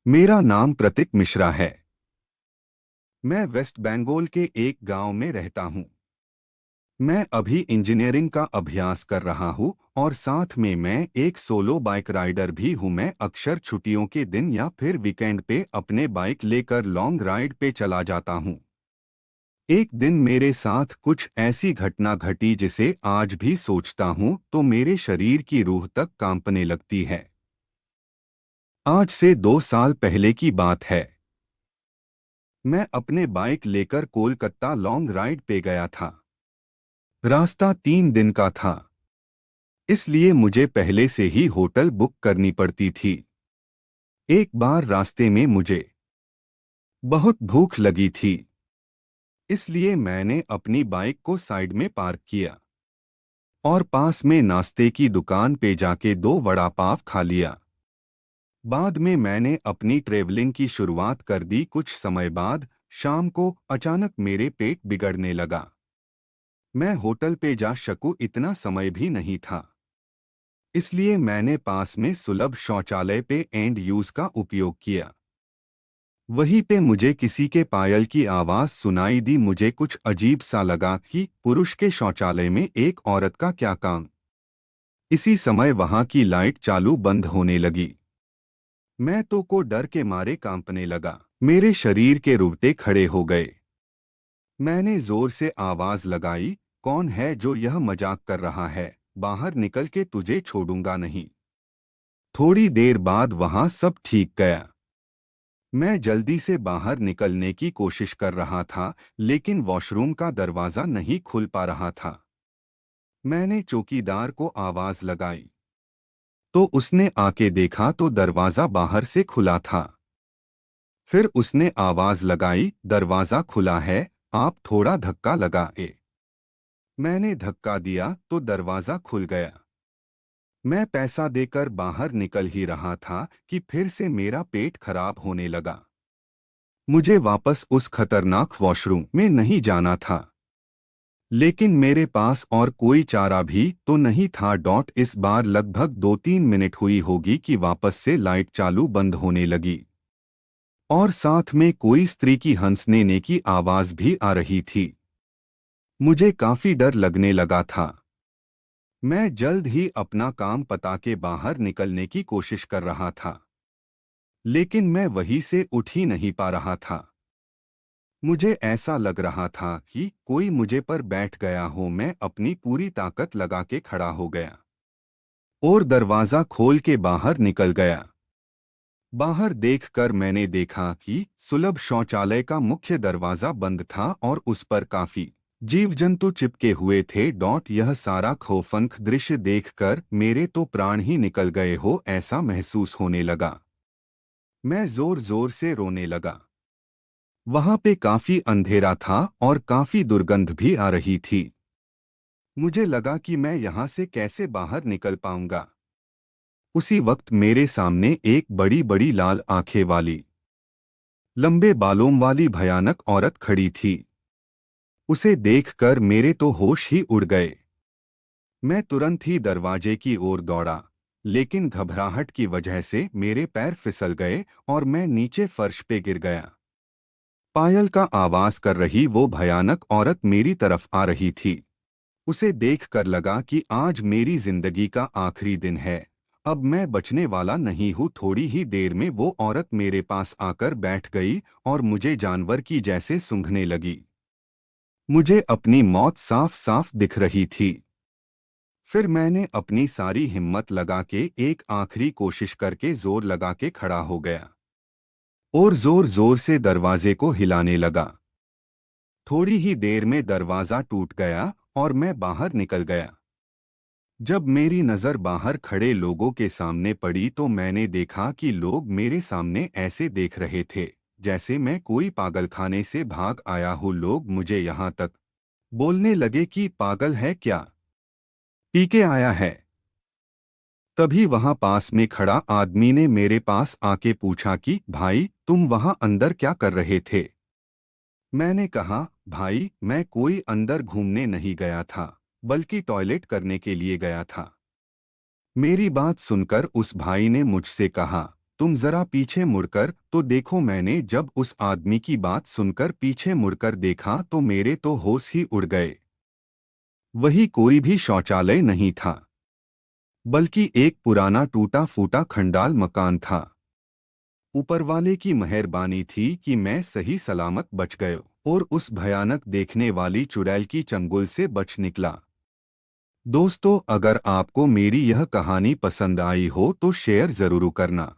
मेरा नाम प्रतीक मिश्रा है। मैं वेस्ट बंगाल के एक गांव में रहता हूं। मैं अभी इंजीनियरिंग का अभ्यास कर रहा हूं और साथ में मैं एक सोलो बाइक राइडर भी हूं। मैं अक्सर छुट्टियों के दिन या फिर वीकेंड पे अपने बाइक लेकर लॉन्ग राइड पे चला जाता हूं। एक दिन मेरे साथ कुछ ऐसी घटना घटी जिसे आज भी सोचता हूं तो मेरे शरीर की रूह तक कांपने लगती है। आज से 2 साल पहले की बात है। मैं अपने बाइक लेकर कोलकाता लॉन्ग राइड पे गया था। रास्ता 3 दिन का था, इसलिए मुझे पहले से ही होटल बुक करनी पड़ती थी। एक बार रास्ते में मुझे बहुत भूख लगी थी, इसलिए मैंने अपनी बाइक को साइड में पार्क किया और पास में नाश्ते की दुकान पे जाके 2 वड़ा पाव खा लिया। बाद में मैंने अपनी ट्रेवलिंग की शुरुआत कर दी। कुछ समय बाद शाम को अचानक मेरे पेट बिगड़ने लगा। मैं होटल पे जा सकूं इतना समय भी नहीं था, इसलिए मैंने पास में सुलभ शौचालय पे एंड यूज का उपयोग किया। वहीं पे मुझे किसी के पायल की आवाज सुनाई दी। मुझे कुछ अजीब सा लगा कि पुरुष के शौचालय में एक औरत का क्या काम। इसी समय वहां की लाइट चालू बंद होने लगी। मैं तो को डर के मारे कांपने लगा। मेरे शरीर के रोंगटे खड़े हो गए। मैंने जोर से आवाज लगाई, कौन है जो यह मजाक कर रहा है? बाहर निकल के तुझे छोड़ूंगा नहीं। थोड़ी देर बाद वहां सब ठीक गया। मैं जल्दी से बाहर निकलने की कोशिश कर रहा था, लेकिन वॉशरूम का दरवाजा नहीं खुल पा रहा था। मैंने चौकीदार को आवाज लगाई, तो उसने आके देखा तो दरवाजा बाहर से खुला था। फिर उसने आवाज लगाई, दरवाजा खुला है, आप थोड़ा धक्का लगाए। मैंने धक्का दिया तो दरवाजा खुल गया। मैं पैसा देकर बाहर निकल ही रहा था कि फिर से मेरा पेट खराब होने लगा। मुझे वापस उस खतरनाक वॉशरूम में नहीं जाना था, लेकिन मेरे पास और कोई चारा भी तो नहीं था। इस बार लगभग 2-3 मिनट हुई होगी कि वापस से लाइट चालू बंद होने लगी और साथ में कोई स्त्री की हंसने की आवाज भी आ रही थी। मुझे काफी डर लगने लगा था। मैं जल्द ही अपना काम पता के बाहर निकलने की कोशिश कर रहा था, लेकिन मैं वहीं से उठ ही नहीं पा रहा था। मुझे ऐसा लग रहा था कि कोई मुझे पर बैठ गया हो। मैं अपनी पूरी ताकत लगा के खड़ा हो गया और दरवाजा खोल के बाहर निकल गया। बाहर देखकर मैंने देखा कि सुलभ शौचालय का मुख्य दरवाजा बंद था और उस पर काफी जीव जंतु चिपके हुए थे। यह सारा खौफनाक दृश्य देखकर मेरे तो प्राण ही निकल गए हो ऐसा महसूस होने लगा। मैं जोर जोर से रोने लगा। वहां पे काफी अंधेरा था और काफी दुर्गंध भी आ रही थी। मुझे लगा कि मैं यहां से कैसे बाहर निकल पाऊंगा। उसी वक्त मेरे सामने एक बड़ी बड़ी लाल आंखें वाली, लंबे बालों वाली भयानक औरत खड़ी थी। उसे देखकर मेरे तो होश ही उड़ गए। मैं तुरंत ही दरवाजे की ओर दौड़ा, लेकिन घबराहट की वजह से मेरे पैर फिसल गए और मैं नीचे फर्श पे गिर गया। पायल का आवाज कर रही वो भयानक औरत मेरी तरफ आ रही थी। उसे देखकर लगा कि आज मेरी जिंदगी का आखिरी दिन है। अब मैं बचने वाला नहीं हूँ। थोड़ी ही देर में वो औरत मेरे पास आकर बैठ गई और मुझे जानवर की जैसे सूंघने लगी। मुझे अपनी मौत साफ साफ दिख रही थी। फिर मैंने अपनी सारी हिम्मत लगा के एक आखिरी कोशिश करके जोर लगा के खड़ा हो गया और जोर जोर से दरवाजे को हिलाने लगा। थोड़ी ही देर में दरवाजा टूट गया और मैं बाहर निकल गया। जब मेरी नज़र बाहर खड़े लोगों के सामने पड़ी तो मैंने देखा कि लोग मेरे सामने ऐसे देख रहे थे जैसे मैं कोई पागलखाने से भाग आया हूँ। लोग मुझे यहाँ तक बोलने लगे कि पागल है क्या, पी के आया है। तभी वहां पास में खड़ा आदमी ने मेरे पास आके पूछा कि भाई तुम वहां अंदर क्या कर रहे थे। मैंने कहा, भाई मैं कोई अंदर घूमने नहीं गया था, बल्कि टॉयलेट करने के लिए गया था। मेरी बात सुनकर उस भाई ने मुझसे कहा, तुम जरा पीछे मुड़कर तो देखो। मैंने जब उस आदमी की बात सुनकर पीछे मुड़कर देखा तो मेरे तो होश ही उड़ गए। वही कोई भी शौचालय नहीं था, बल्कि एक पुराना टूटा फूटा खंडाल मकान था। ऊपर वाले की मेहरबानी थी कि मैं सही सलामत बच गया और उस भयानक देखने वाली चुड़ैल की चंगुल से बच निकला। दोस्तों, अगर आपको मेरी यह कहानी पसंद आई हो तो शेयर जरूर करना।